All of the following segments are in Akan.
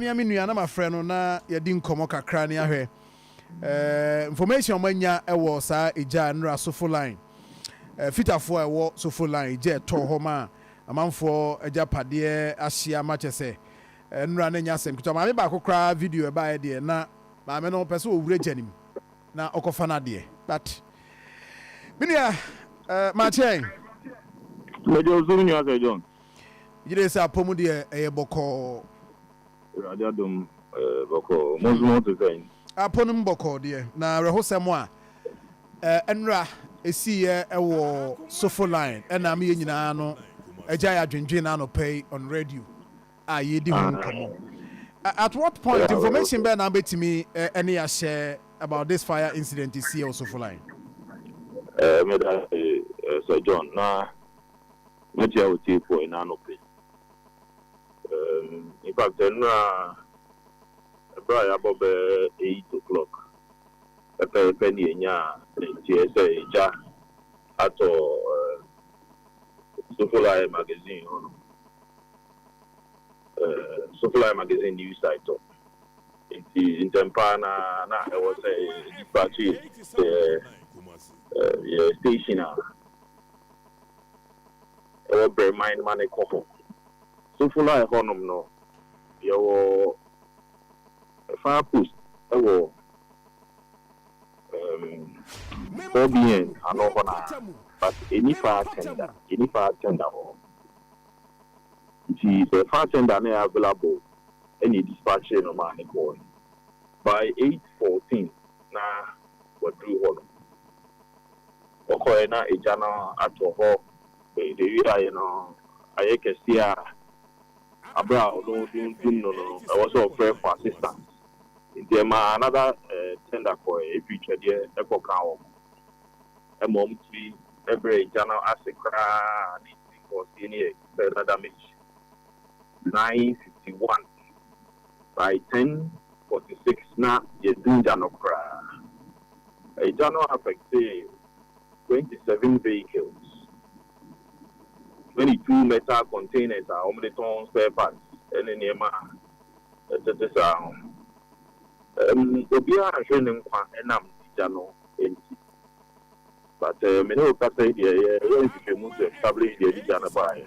Miami Nuyana, my friend, na Yadin Komoka Crania here. Information when ya was a genre Sofoline. Fitter for a war Sofoline, jet Tohoma, a man for a Japadia, Asia Machese, and running Yasen. Kutamami Bako cry video by a dear na, my man, person will reach him. Na Okofana dear. But, Minia, my chain. Major Zoom, you are John. You say, Pomudia, a boko. Radiadum Boko, most to say. Upon Boko, dear. Now, Rehosamoa, Enra, a seer, a war, Sofoline, and I'm in a giant Jinjinano pay on radio. Ah, ye do come on. At what point information Ben Abbey to me any share about this fire incident is here Sofoline? Sir John, now, what you would take for an anope. In fact, Brian above 8 o'clock. A penny in ya, TSA, ja, at Sofoline magazine. Sofoline magazine news site. In Tempana, I was a dispatch station. I will mind money couple. Sofoline honum no. Your fire post. OBN and over but any fire tender. The fire tender are available. Any dispatch no man call. By 8:14 na what do you Okoena a jana at ho the I can see Abra no. I was offered for assistance. There are another tender for a future dear echo cow. A mom to be every journal as a cry for senior further damage. 9:51 by 10:46 now you do journal cry. A journal affected 27 vehicles. 22 metal containers are only ton spare parts and in Yama. Obia training and I'm Jano empty. But many of us say, if you move to establish the Jana by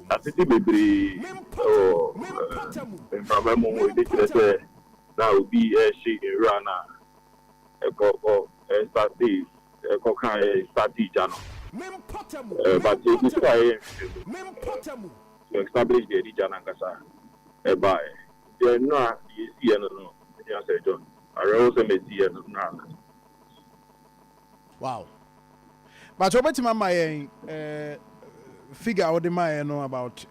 a city baby or in Pavamo, that would be a she runner, a coco, a starty, a coca, starty Jano. But it is why to establish the region and Kasa. By the no, you see, no, yes, John. I also may see another. Wow. But what about my figure out the my know about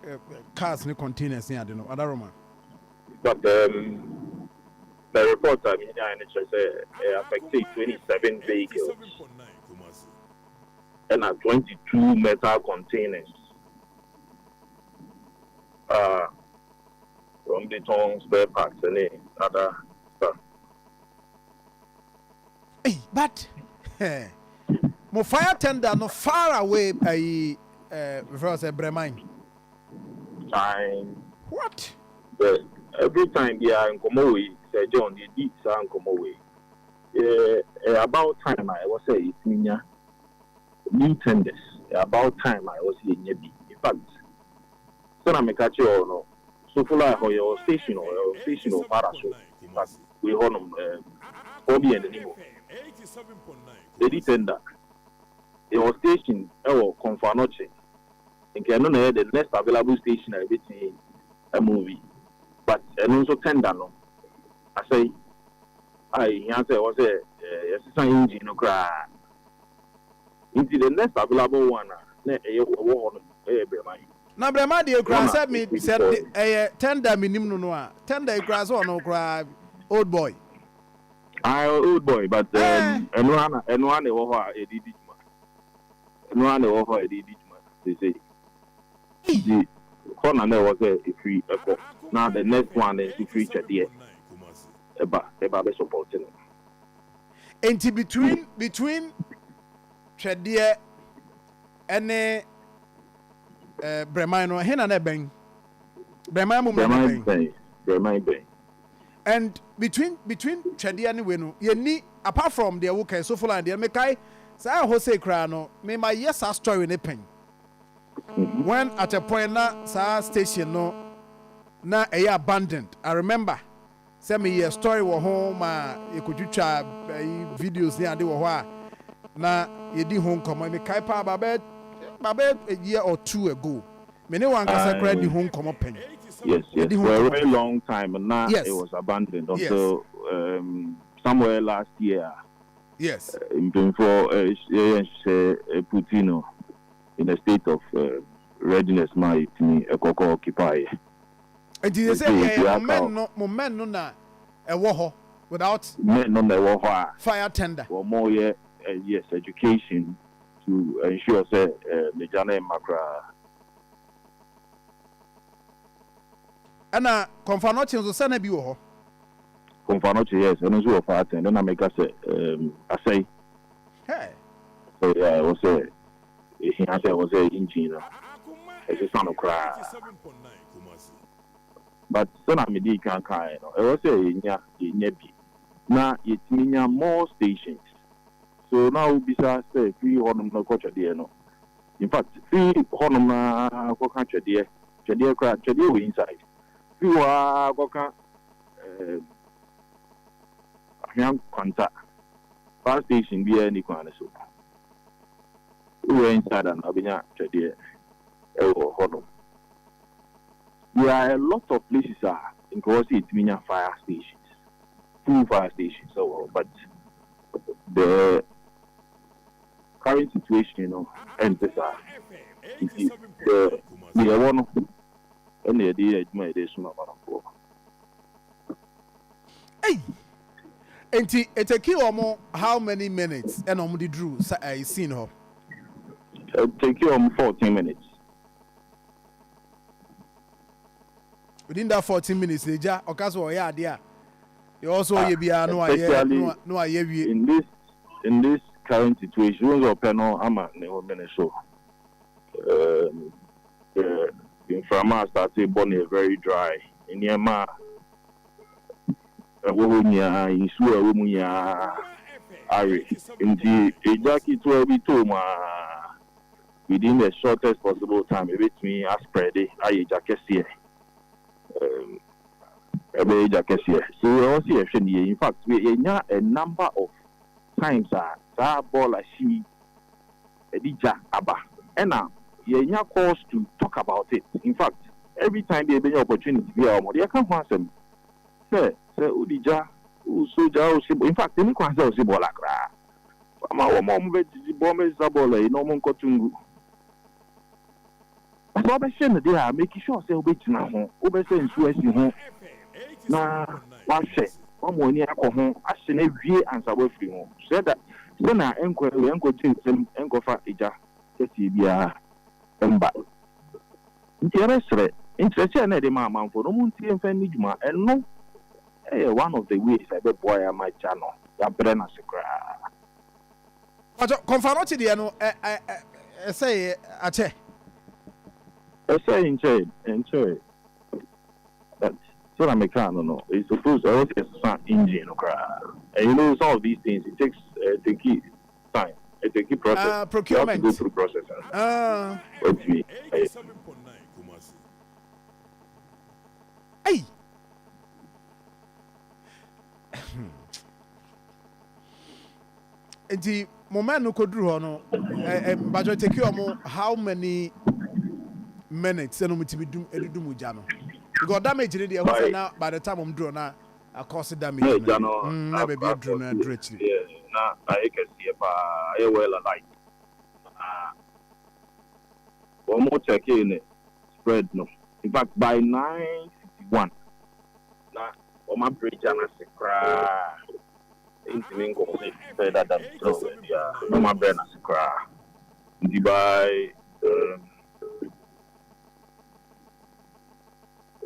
cars and containers near the no other Roman? But the report I mean, I affected 27 vehicles. And 22 metal containers. From the tongue spare parts and other stuff. Hey, but mo fire tender no far away by reverse Bremine. Time. What? Every time they are in Komowe, Sir John, the deeds are in Komowe. About time I was saying, it's new tenders. About time I was here in Yabi. In fact, so I make a chair or no. So for like your station or parasol. In fact, we hold them Obi and the Nemo. The tender. Your station or Confanoche. And can know the next available station I bet a movie. But and also tender no. I say I answer was a assistant engine no cry. Into the next available one, now, Brema, the grass said me said a tender minimum no tender grass or no cry, old boy. Old boy, but and one over a digit man. One over a digit man, they say. The corner there was a free echo. Now the next one is the feature there. About supporting. And between Tredia and Bremino, Hena Nebang. Bremino, And between Chedi and Wenu, you need apart from the work Sofoline, the Mekai, say Jose Crano, me my yes a story in a pen. When at a point na sa station no na abandoned. I remember say me a story wa home you could try videos there and they were na you did home come me kai pa babe a year or two ago. Me no one can say the home come pen. Yes. For a very long time, and now it was abandoned until somewhere last year. Yes. Before Putino in a state of readiness, my Akoma occupy. And they say men no na a war without men no na war fire tender or more yes education to ensure say the Jana Makra. Ana confanoche so sana bi wo ho confanoche yes eno so of attend na make say asay hey so yeah I was say he has was say engine it's a sound cry but so na me di kan no I was say nya bi na yetiminya more stations so now bisa say free honum no culture there no in fact free honum na ko kan chede we inside you are going to contact fire station be any kind of so. We were inside and Abinya Chedi. There are a lot of places in Kosi it's fire stations, 2 fire stations. So, but the current situation, and this the one. And the idea my days hey, and it take you almost how many minutes and the drew I seen her. It take you 14 minutes. Within that 14 minutes, they just okaso ya dia. You also you be no in this current situation, we panel ama ne so. In Frama started born very dry. In Yama, in Sua, Ari, in the jacket will be too within the shortest possible time. It me as spread it. I jacket here. A jacket here. So we also have in fact, we have a number of times that ball I see a DJ Abba. And now, you have cause to talk about it. In fact, every time they have an opportunity, they can't answer. Say, Udija, Usoja, in fact, they can't answer Sibolakra. My mom vegetable bomb is a bola, no one cotungu. But Robert they are making sure say obey now. Obey saying Suez home. Na what say? One more near home. I seen a view answer with you. Said that. Then I enquiry and go to them and go for Ija. Just Emba. Interested in the mamma for no munti and family juma and no. One of the ways I bet boy on my channel. Ya brena secra. But confanote the no say ache. I say enjoy. But so I make no. It's supposed to also a engine and you know some of these things it takes the key time. It's a key process. Procurement. You have to go through process. Wait me. Hey. The moment no could draw no. But I take you how many minutes and we do mujano. Because damage in the now by the time I'm drawn now. I cost damage. Never be a drawn and richly. Now I can see a well alike. One more check in spread no. In fact, by 9:51, now my bridge and a cry. Intimate say that so yeah, no my brain as cry.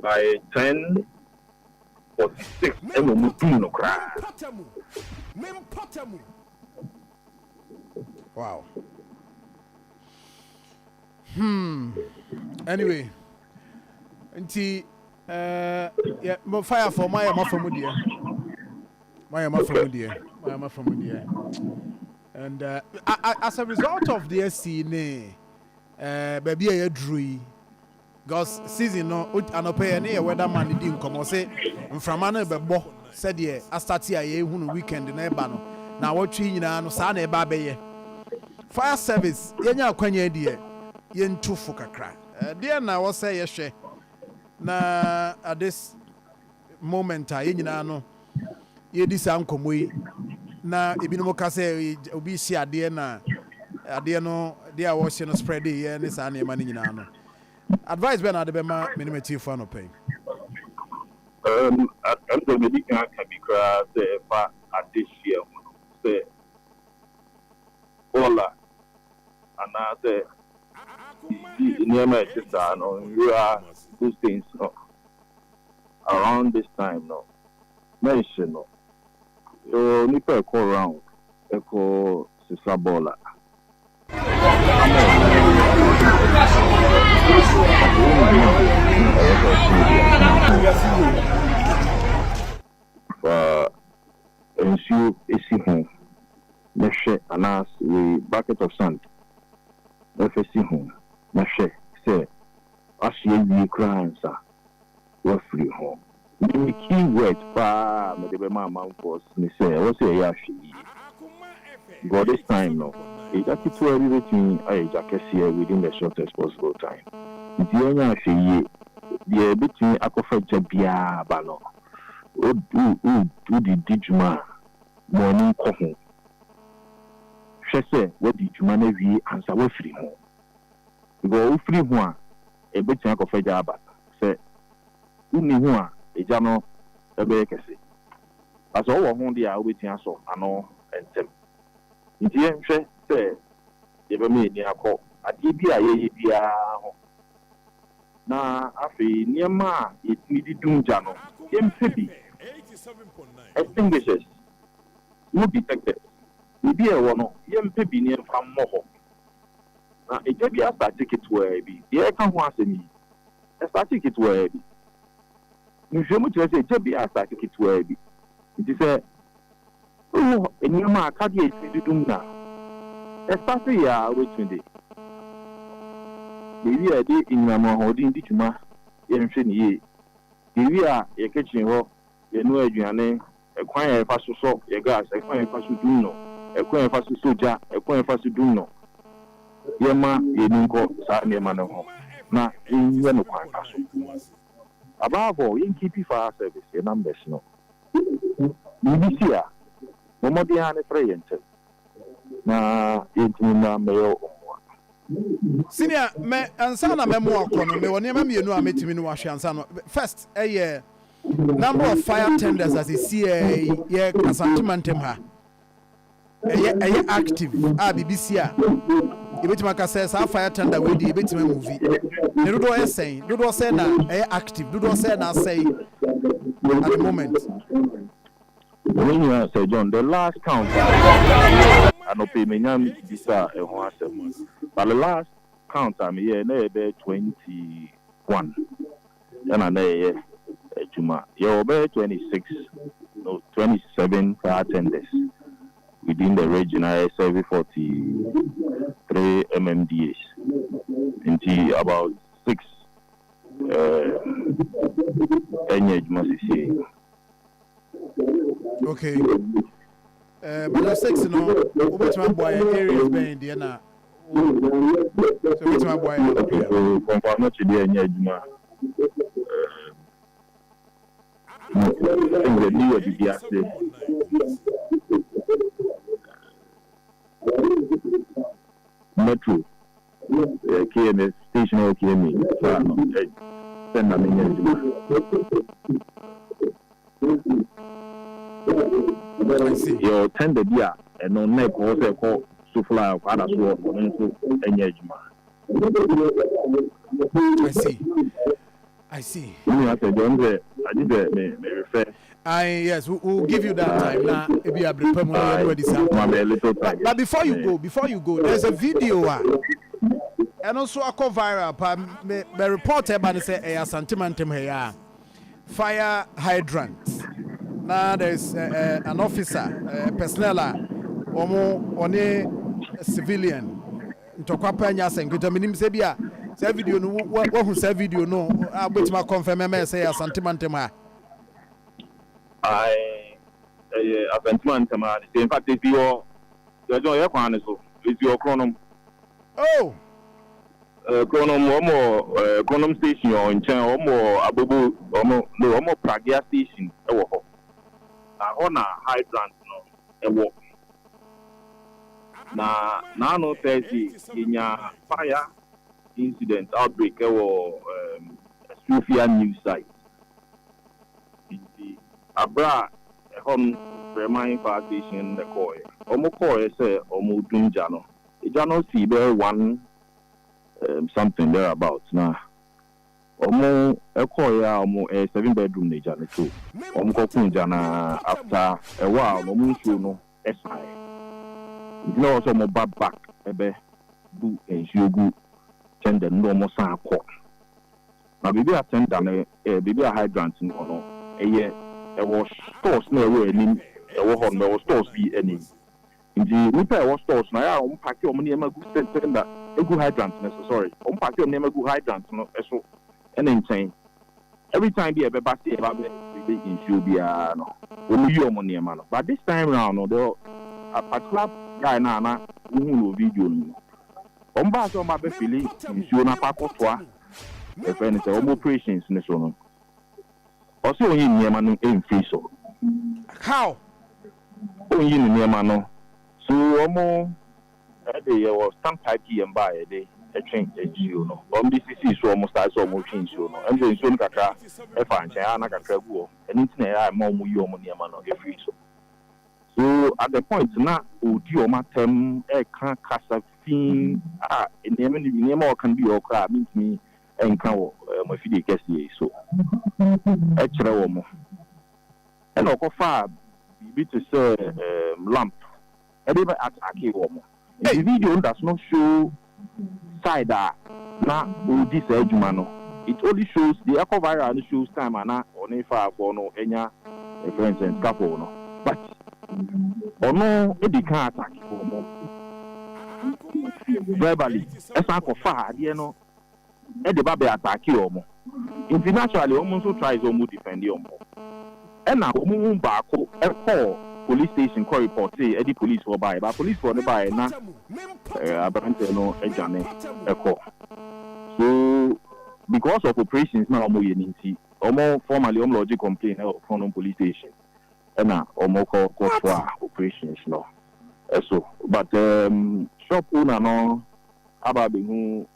By 10:46, everyone no cry. Wow. Anyway, Yeah, but fire for my from dear. My from dear. My from dear. And as a result of the scene, baby, I drew. Because season no, an pay any weatherman didn't come or say, from an bebo said, yeah, I start here a weekend in Ebano. Now, what tree in an Osana Babe. Fire service, Yenya Quenya dear, yen two fuka crack. Dear, now I say, yes, na at this moment, I know ye this uncle we na Ibinoka say, Obi see a dear na a dear no, dear was no spread the year and this annual money in ano. Advice Ben Adebema minimum for no pay. I'm the medical can be crowd at this year. Say, Ola, and I say, near my sister, no, you are those things, no. Around this time, no. Mention, no. You need to call around, echo Sister Bola. Ensure isi home. Meshe anas we bucket of sand. Esi home. Meshe say asye we cry sir. We free home. The key word pa me de ma man force me say what say ya shi. God this time no. It just to everything I just here within the shortest possible time. The only thing the between akofa jabia bano. O the dijuma morning coffee. She say what the juma we answer we free home. Go free one a between akofa jaba say uni one a jano a bekesi. As all one dia waiting so ano and them. Nti enhwe se yebe me ni akọ ade bi a ye bia ho na afi niema yetimi dunja no yempe bi extinguishers no detected bi e wo no yempe bi ni mfa mmọ ho na eje bi asa ticket wa bi ye ka ho asemi asa ticket wa bi nhwe mu tire se eje bi asa ticket wa bi nti se oh, and you ma can't get to now. Especially ya waiting day. Maybe a day in my holding dituma, yen ye. Maybe a kitchen ho, you know, you acquire a fast so, your gas, acquire fast to do acquire fast to soja, acquire fast to do no. Yama, you don't go, Saturday man of home. Now, in no quite above all, in keep fire service, your numbers no. Maybe see ya. Momodiane freyente na intima meyo senior me ansa na memo akono me woni ma mienu a metimi no ahwe ansa no first number of fire tenders as you see ye kasantimantem ha active BBC a ebetima ka say sa fire tender we di ebetima movie ne dodo say na active dodo say na say at the moment. When you say John, the last count, I don't pay me this but the last count I'm here, near 21. Then I'm there, Juma. You're 26, no 27 fire tenders within the region. I serve 43 MMDAs. Into about 6 NH okay. But the 6 no, which my boy areas being there now. So which my boy confirm not to be any Juma. The new DBS. Metro. KMS station or KME. Send them in I see. Your tender beer and no neck also called Sofoline of other sword into engagement. I see. I did me refer. Yes, we'll give you that time now. Maybe I'll be permanent. But before you go, there's a video and also I call viral. Me report about say a sentimentum here. fire hydrant. Now there's an officer, personnel, on a civilian. Ntokwa nya senkuta minim se bia se video no wo hu se video no abetima confirm me say asantemantem I asantemantem in fact if you your kwan so if your chronom oh chronom station or in chen omo abobo omo pragia station e wo ho na hydrant no e wo na no Thursday in fire incident outbreak or Sofia news site. Abra remind fire station the koi. Omo koi say omo dunjano. Ijano see there one something there about na. Omo ekoya omo 7-bedroom ne jana too. Omo kokunjana after a while omo show no SI. No, also my back ebe do and you send the normal sound court. Now, baby, attend them baby a hydrant in or no. A was stores no way in a war stores be any. In the repair was stores now, pack your money and send that a good hydrant necessary. Pack your name a good hydrant, no, so and insane. Every time be a baby about the in should be no. Only your money, man. But this time round, no, a particular guy na no video no omba so ma be feeling nsuo na pakotwa e friend say omo operations ne so no o se onyi niema no emfiri so how onyi niema no so omo e was stamp type mba e dey e train nsuo no DCC so omo start so omo train nsuo no enso nsuo no kakra e fa nchen na kakra gu o eni ntina ya ma omo yi omo niema no e free so. So at the point now, Odi Omatem can Casafin name can be okra means me and cow my fide guessy so extra woman. And Oko far be to say lamp. I never attack a woman. The video does not show side that now Odi said Jumano. It only shows the echo viral and shows time and on a far for no enya friends and couple no. But no, it can't attack you verbally. As I go far, you know, and the baby attack you. Internationally, almost tries to defend you. And now, back a call police station call report say the police were by, but police were by now. Apparently, no, a journey a call. So, because of operations now, almost formally, logic complaint from police station. And now, Omoko operations no. So, but shop owner no, about who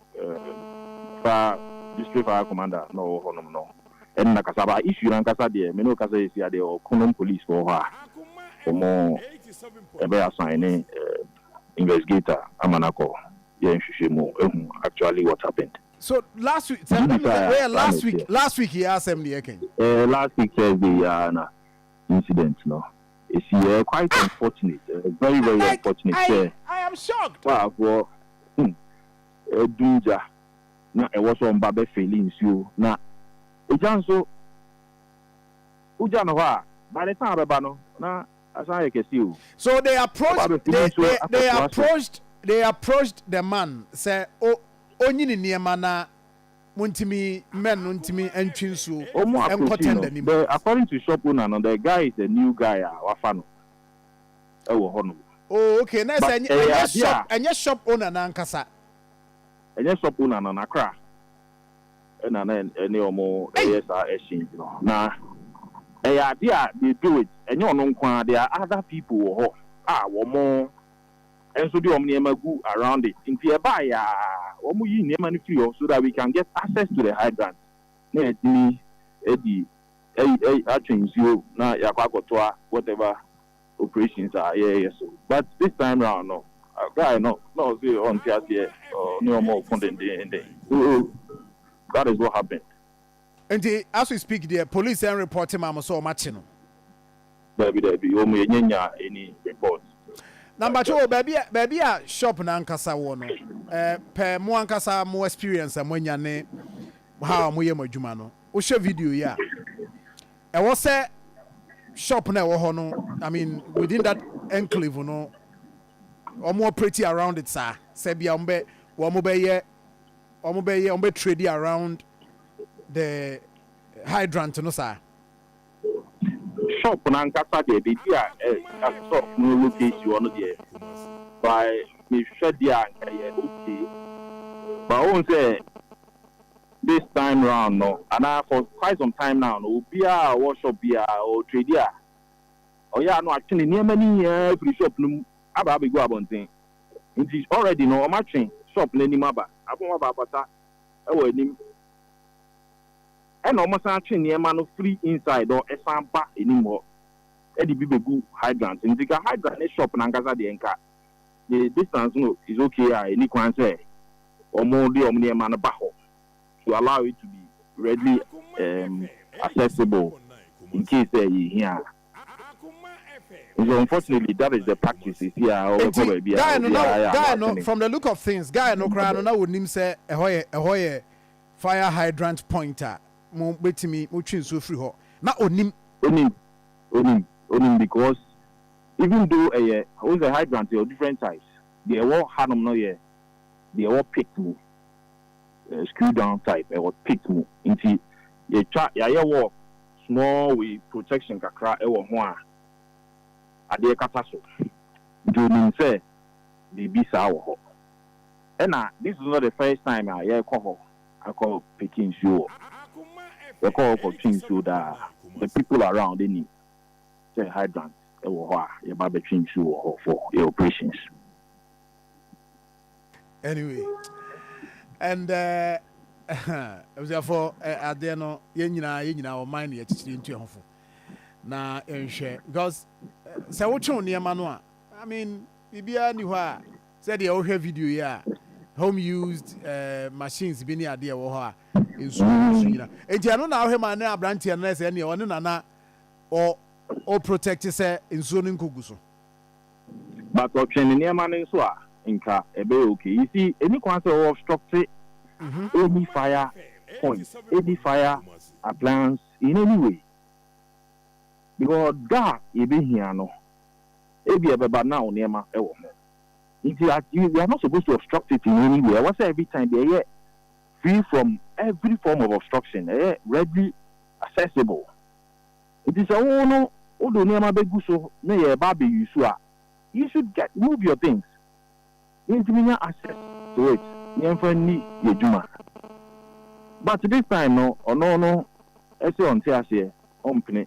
district fire commander no honum no. And nakasaba issue nankasa de me no kasa isi ade o Kunum police for her. Omo ebe assign investigator amanako ye nhwehwemu actually what happened. So last week last week he asked him the again. Last week Thursday incident no. It's quite unfortunate, very unfortunate. I am shocked. Wow, for Dunja, now it was on Babe feelings you now. Ujanso Ujanoa by the time Babano now as I can see you. So they approached they approached the man say oh only niemana Muntimi men Muntimi and Chinsu and according to shop owner, the guy is a new guy. Wafano. Oh, okay. Nice. And your shop owner Nankasa. And your shop owner Nakra. And then any more ASR exchange. Now, they do it. And you know, there are other people who more. And so the omniemagu around it. In the buyer, so that we can get access to the hydrant. Whatever operations are so. But this time around, no. Guy, no, on here, no more content. That is what happened. And as we speak, the police and reporting Mama so much. Baby, any reports. Number two, baby, shop nankasa wono. Per mo ankasa mo experience amwanya ne how mo ye mo adwuma no. Wo share video ya. was say shop na wo ho no, I mean within that enclave no, or more pretty around it sir. Say bia ombe trade around the hydrant no sir. Shop na nkasa de be dia shop no location one there. By me share dia okay. But won't say this time round no, and for quite some time now no be a workshop be or trade ya. Oh yeah, no actually near many every shop no aba be go abonten. It is already no o matching shop na ni maba. Abon aba bata e wo nim. And almost actually near man free inside or esan ba anymore. E di be go hydrant. In the hydrant shop na ngasa de enka. The distance no is okay any kwan say or more the near man ba ho. To allow it to be readily accessible in case here. So unfortunately, that is the practice here. Guy, no, from the look of things, guy, no crown, no would name say a fire hydrant pointer. Mo wait me, mo chin so free ho. Not onim, because even though a hydrant are different types, they all had them no yeah, they all picked me. Screw down type or picked me into your chat ya walk small with protection kakra e wo ho a ade kata so do mean say the bisa wo ho and this is not the first time I call picking show we call for things so that the people around they need say hydrant e wo ho a ye ba between show for your operations anyway. And therefore, at the end, you mind the attitude into your home. Now, because so what you near Manoa? I mean, Bibia knew her said the old video, yeah, home used machines being the idea of her in school. And you know now, him and now branch and less any one another or protect yourself in zoning Kuguso. But option near man in Swa. Inka ebe okay. You see, any concept of structure, any fire point, any fire appliance in any way. Because that ebe here no, ebe ebe now nema ewo mo. We are not supposed to obstruct it in any way. I was every time they are free from every form of obstruction, readily accessible. It is a no, odo nema beguso ne ye baby you you should move your things. Intimate access to it. But this time, no, I say on Tiasia, Ompne.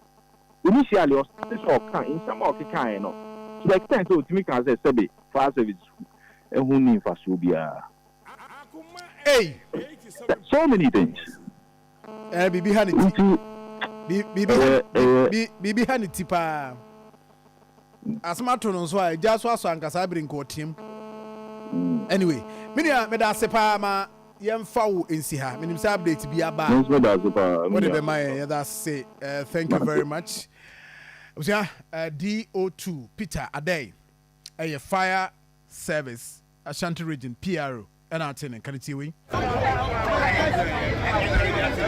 Initially, or in some of the kind, no. To the extent to me, as I said, fire service, and who need for Subia. Hey, so many things. Be behind it, Tipa. As Martin, so I just was on Casabrin court him. Anyway, meda sepa ma yem fawo ensi ha. Minim say update bi aba. What be my that say thank you very much. DO2 Peter Adey a fire service Ashanti region PRO and atene kan ti we.